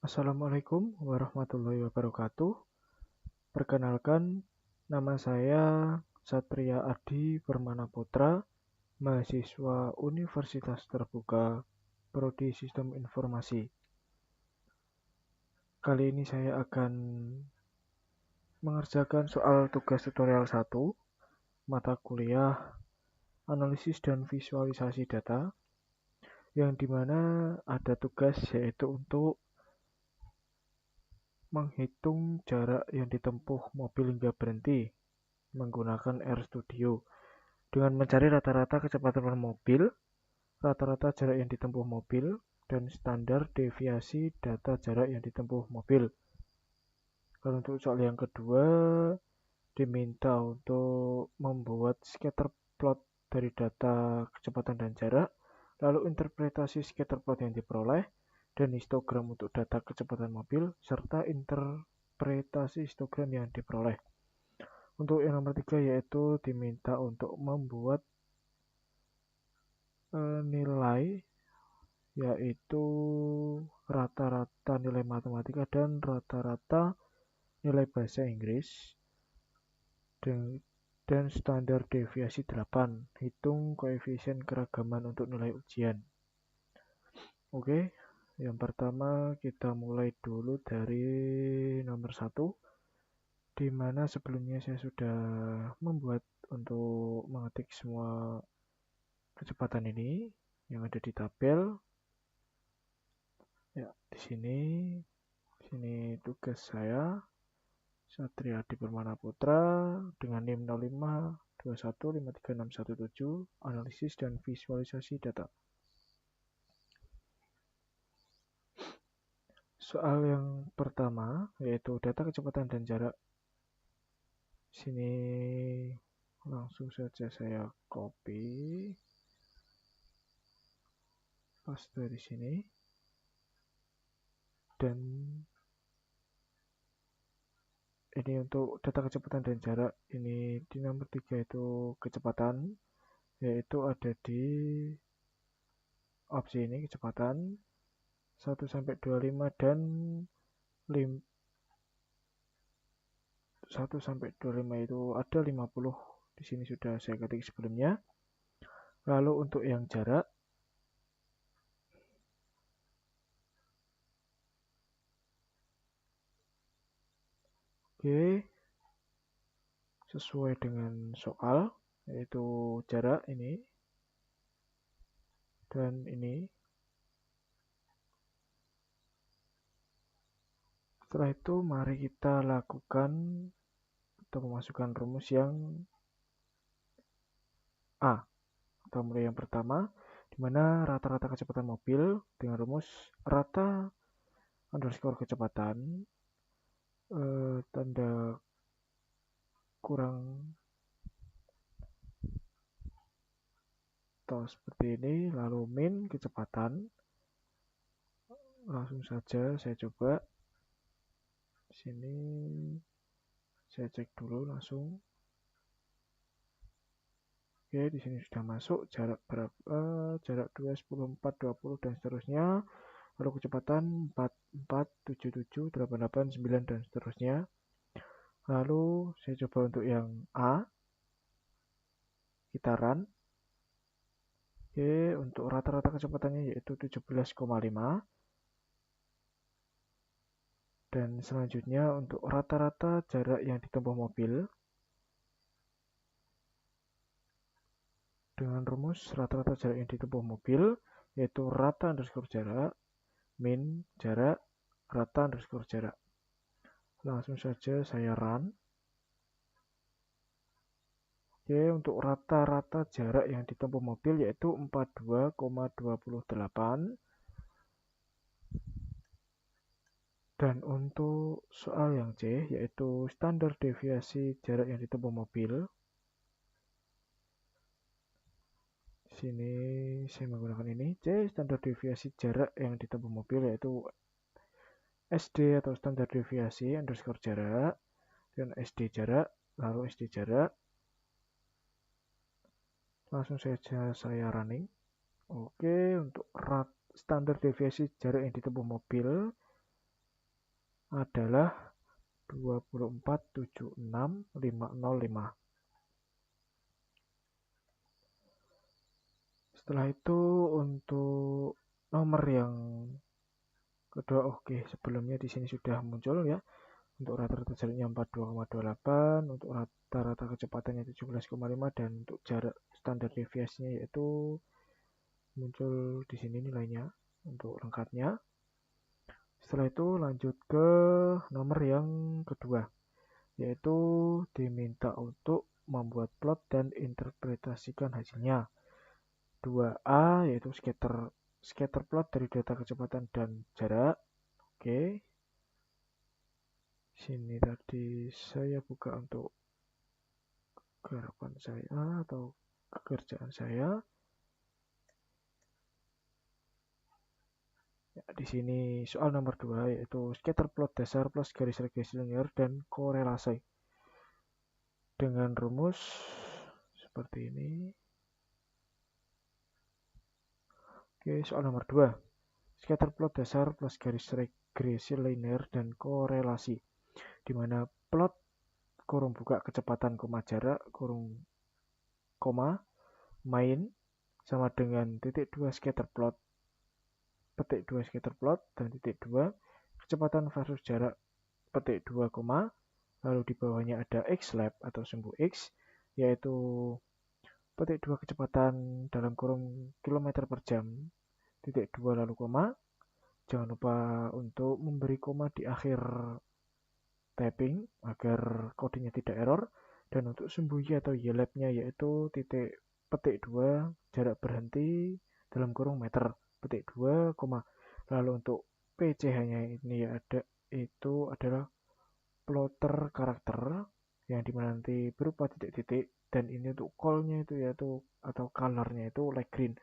Assalamualaikum warahmatullahi wabarakatuh. Perkenalkan, nama saya Satria Adi Permana Putra, mahasiswa Universitas Terbuka, Prodi Sistem Informasi. Kali ini saya akan mengerjakan soal tugas tutorial 1, mata kuliah Analisis dan Visualisasi Data, yang dimana ada tugas yaitu untuk menghitung jarak yang ditempuh mobil hingga berhenti menggunakan RStudio dengan mencari rata-rata kecepatan mobil, rata-rata jarak yang ditempuh mobil, dan standar deviasi data jarak yang ditempuh mobil. Kalau untuk soal yang kedua, diminta untuk membuat scatter plot dari data kecepatan dan jarak, lalu interpretasi scatter plot yang diperoleh, dan histogram untuk data kecepatan mobil, serta interpretasi histogram yang diperoleh. Untuk yang nomor 3 yaitu diminta untuk membuat nilai yaitu rata-rata nilai matematika dan rata-rata nilai bahasa Inggris dan standar deviasi 8. Hitung koefisien keragaman untuk nilai ujian. Oke, yang pertama kita mulai dulu dari nomor 1, di mana sebelumnya saya sudah membuat untuk mengetik semua kecepatan ini yang ada di tabel. Ya, di sini tugas saya Satria Adi Permana Putra dengan NIM 0521536117 analisis dan visualisasi data. Soal yang pertama yaitu data kecepatan dan jarak. Sini langsung saja saya copy paste di sini dan ini untuk data kecepatan dan jarak. Ini di nomor 3 itu kecepatan, yaitu ada di opsi ini kecepatan 1 sampai 25 dan 1 sampai 25 itu ada 50. Di sini sudah saya ketik sebelumnya. Lalu untuk yang jarak Oke, sesuai dengan soal, yaitu jarak ini dan ini. Setelah itu mari kita lakukan atau memasukkan rumus yang A, atau mulai yang pertama, di mana rata-rata kecepatan mobil dengan rumus rata underscore kecepatan tanda kurang atau seperti ini, lalu min kecepatan. Langsung saja saya coba di sini, saya cek dulu langsung. Oke, di sini sudah masuk jarak berapa? Jarak 2, 10, 4, 20 dan seterusnya. Lalu kecepatan 4, 4, 7, 7, 8, 8, 9 dan seterusnya. Lalu saya coba untuk yang A. Kita run. Oke, untuk rata-rata kecepatannya yaitu 17,5. Dan selanjutnya untuk rata-rata jarak yang ditempuh mobil dengan rumus rata-rata jarak yang ditempuh mobil yaitu rata underscore jarak min jarak rata underscore jarak. Langsung saja saya run. Oke, untuk rata-rata jarak yang ditempuh mobil yaitu 42,28. Dan untuk soal yang C, yaitu standar deviasi jarak yang ditempuh mobil. Di sini saya menggunakan ini, C, standar deviasi jarak yang ditempuh mobil, yaitu SD atau standar deviasi underscore jarak, dan SD jarak, lalu SD jarak. Langsung saja saya running. Oke, untuk standar deviasi jarak yang ditempuh mobil adalah 2476505. Setelah itu untuk nomor yang kedua, oke, sebelumnya di sini sudah muncul ya. Untuk rata-rata jaraknya 42,28, untuk rata-rata kecepatannya 17,5, dan untuk jarak standar deviasinya yaitu muncul di sini nilainya untuk lengkapnya. Setelah itu lanjut ke nomor yang kedua, yaitu diminta untuk membuat plot dan interpretasikan hasilnya. 2A yaitu scatter plot dari data kecepatan dan jarak. Oke. Sini tadi saya buka untuk garapan saya atau pekerjaan saya. Ya, di sini soal nomor 2 yaitu scatter plot dasar plus garis regresi linear dan korelasi. Dengan rumus seperti ini. Oke, soal nomor 2. Scatter plot dasar plus garis regresi linear dan korelasi. Di mana plot kurung buka kecepatan koma jarak kurung koma main sama dengan titik 2 scatter plot petik 2 scatter plot dan titik 2 kecepatan versus jarak petik 2 koma, lalu di bawahnya ada x lab atau sumbu x, yaitu petik 2 kecepatan dalam kurung kilometer per jam titik 2 lalu koma. Jangan lupa untuk memberi koma di akhir typing agar kodenya tidak error. Dan untuk sumbu y atau y lab-nya yaitu titik petik 2 jarak berhenti dalam kurung meter petik 2, lalu untuk PCH-nya ini ada itu adalah plotter karakter yang dimana nanti berupa titik-titik, dan ini untuk call-nya itu yaitu atau color-nya itu light green.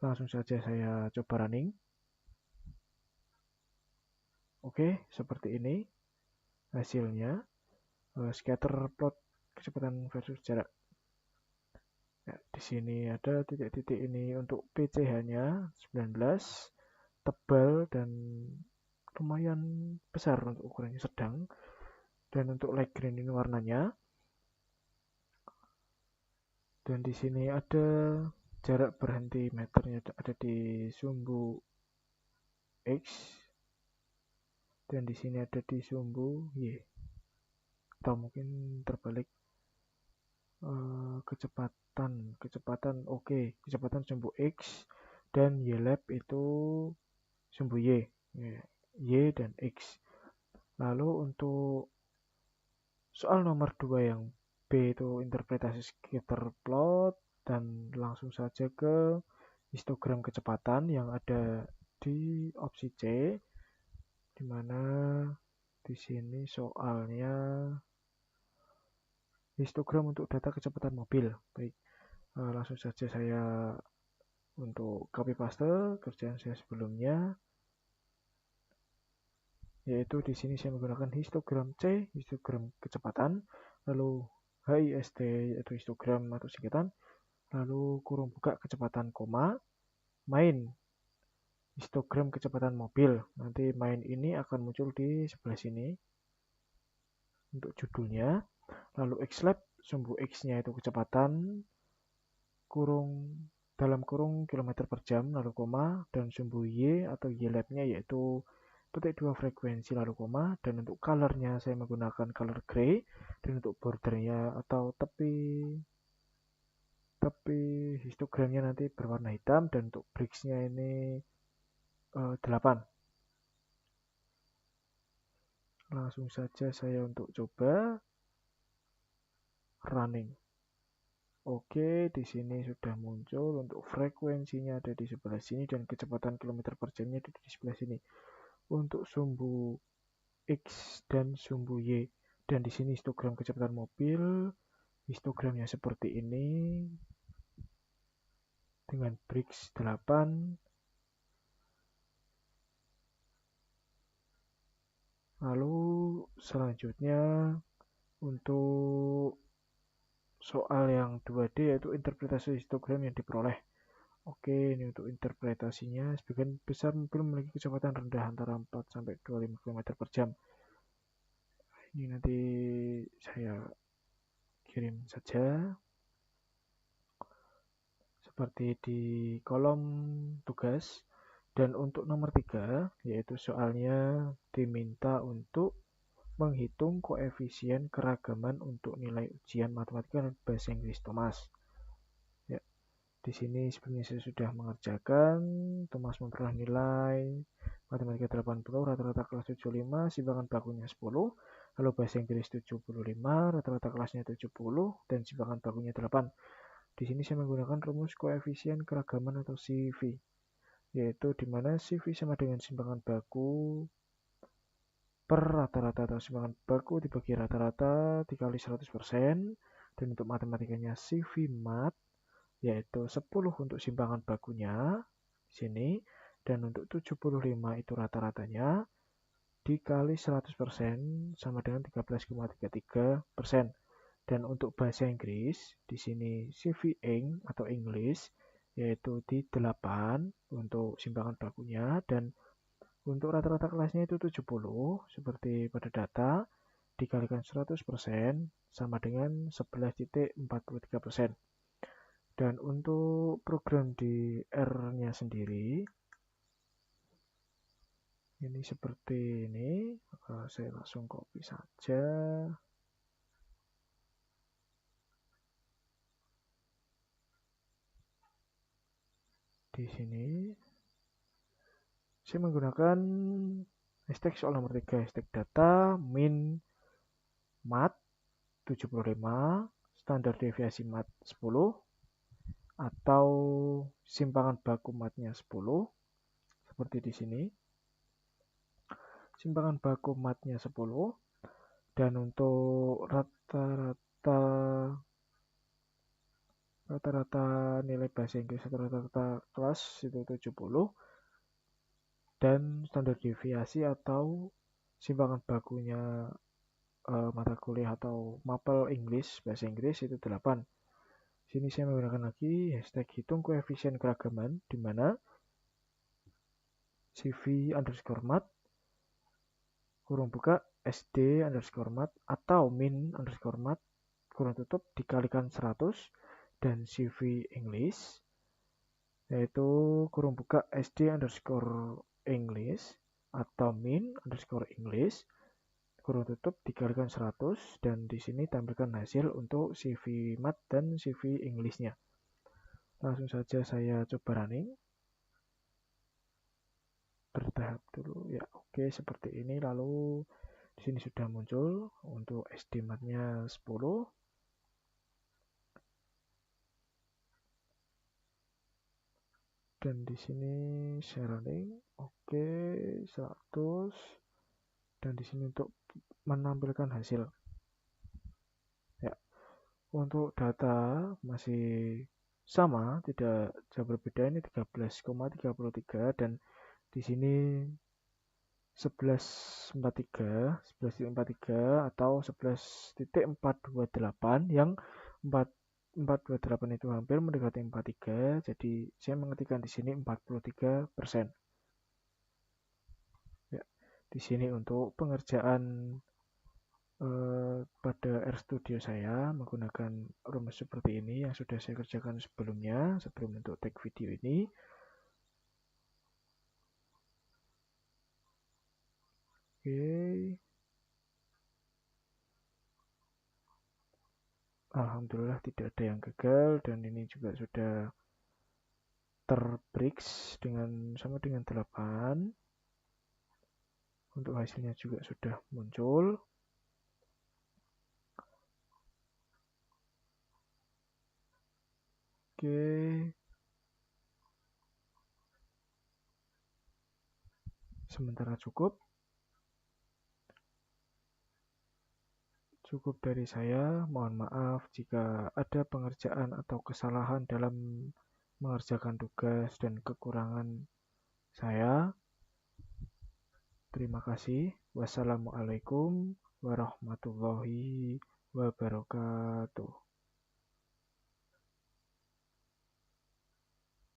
Langsung saja saya coba running. Oke, seperti ini hasilnya. Scatter plot kecepatan versus jarak. Ya, di sini ada titik-titik ini untuk PCH-nya 19, tebal dan lumayan besar untuk ukurannya sedang. Dan untuk light green ini warnanya. Dan di sini ada jarak berhenti meternya ada di sumbu X. Dan di sini ada di sumbu Y. Atau mungkin terbalik. Kecepatan oke, kecepatan sumbu X dan Y lab itu sumbu Y dan X. Lalu untuk soal nomor 2 yang B itu interpretasi scatter plot, dan langsung saja ke histogram kecepatan yang ada di opsi C, dimana di sini soalnya histogram untuk data kecepatan mobil. Baik, langsung saja saya untuk copy paste kerjaan saya sebelumnya, yaitu di sini saya menggunakan histogram C, histogram kecepatan, lalu HIST yaitu histogram atau singkatan, lalu kurung buka kecepatan koma, main histogram kecepatan mobil. Nanti main ini akan muncul di sebelah sini untuk judulnya. Lalu xlab sumbu x-nya itu kecepatan kurung dalam kurung kilometer per jam lalu koma, dan sumbu y atau y lab-nya yaitu petik 2 frekuensi lalu koma. Dan untuk colornya saya menggunakan color gray, dan untuk bordernya atau tepi histogramnya nanti berwarna hitam, dan untuk bricks-nya ini 8. Langsung saja saya untuk coba running. Oke, di sini sudah muncul untuk frekuensinya ada di sebelah sini dan kecepatan kilometer per jamnya ada di sebelah sini. Untuk sumbu X dan sumbu Y, dan di sini histogram kecepatan mobil, histogramnya seperti ini dengan bricks 8. Lalu selanjutnya untuk soal yang 2D yaitu interpretasi histogram yang diperoleh. Oke, ini untuk interpretasinya. Sebagian besar mobil memiliki kecepatan rendah antara 4 sampai 25 km per jam. Ini nanti saya kirim saja seperti di kolom tugas. Dan untuk nomor 3, yaitu soalnya diminta untuk menghitung koefisien keragaman untuk nilai ujian matematika dan bahasa Inggris Thomas. Ya, di sini sebenarnya saya sudah mengerjakan. Thomas memperoleh nilai matematika 80, rata-rata kelas 75, simpangan bakunya 10. Lalu bahasa Inggris 75, rata-rata kelasnya 70, dan simpangan bakunya 8. Di sini saya menggunakan rumus koefisien keragaman atau CV, yaitu di mana CV sama dengan simpangan baku per rata-rata atau simpangan baku dibagi rata-rata dikali 100%. Dan untuk matematikanya CV mat, yaitu 10 untuk simpangan bakunya di sini, dan untuk 75 itu rata-ratanya dikali 100% sama dengan 13,33%. Dan untuk bahasa Inggris, di sini CV Eng atau English, yaitu di 8 untuk simpangan bakunya, dan untuk rata-rata kelasnya itu 70, seperti pada data, dikalikan 100% sama dengan 11,43%. Dan untuk program di R-nya sendiri, ini seperti ini. Saya langsung copy saja. Di sini saya menggunakan hashtag soal nomor 3, hashtag data min mat 75, standar deviasi mat 10, atau simpangan baku matnya 10, seperti di sini. Simpangan baku matnya 10, dan untuk rata-rata nilai bahasa Inggris atau rata-rata kelas itu 70, dan standar deviasi atau simpangan bakunya mata kuliah atau mapel English bahasa Inggris itu 8. Sini saya menggunakan lagi hashtag hitung koefisien keragaman, di mana CV underscore mat kurung buka SD underscore mat atau min underscore mat kurung tutup dikalikan 100, dan CV English yaitu kurung buka SD underscore English atau min underscore English kurung tutup dikalikan 100, dan di sini tampilkan hasil untuk CV mat dan CV English-nya. Langsung saja saya coba running. Bertahap dulu ya. Oke, seperti ini. Lalu di sini sudah muncul untuk SD mat-nya 10. Dan di sini saya running. Oke, 100. Dan di sini untuk menampilkan hasil. Ya, untuk data masih sama, tidak jauh berbeda. Ini 13,33, dan di sini 11,43 atau 11,428, yang 4,428 itu hampir mendekati 43, jadi saya mengetikkan di sini 43%. Ya, di sini untuk pengerjaan pada RStudio saya menggunakan rumus seperti ini yang sudah saya kerjakan sebelumnya sebelum untuk tag video ini. Oke. Alhamdulillah tidak ada yang gagal, dan ini juga sudah terbricks sama dengan 8. Untuk hasilnya juga sudah muncul. Oke. Sementara cukup dari saya. Mohon maaf jika ada pengerjaan atau kesalahan dalam mengerjakan tugas dan kekurangan saya. Terima kasih. Wassalamualaikum warahmatullahi wabarakatuh.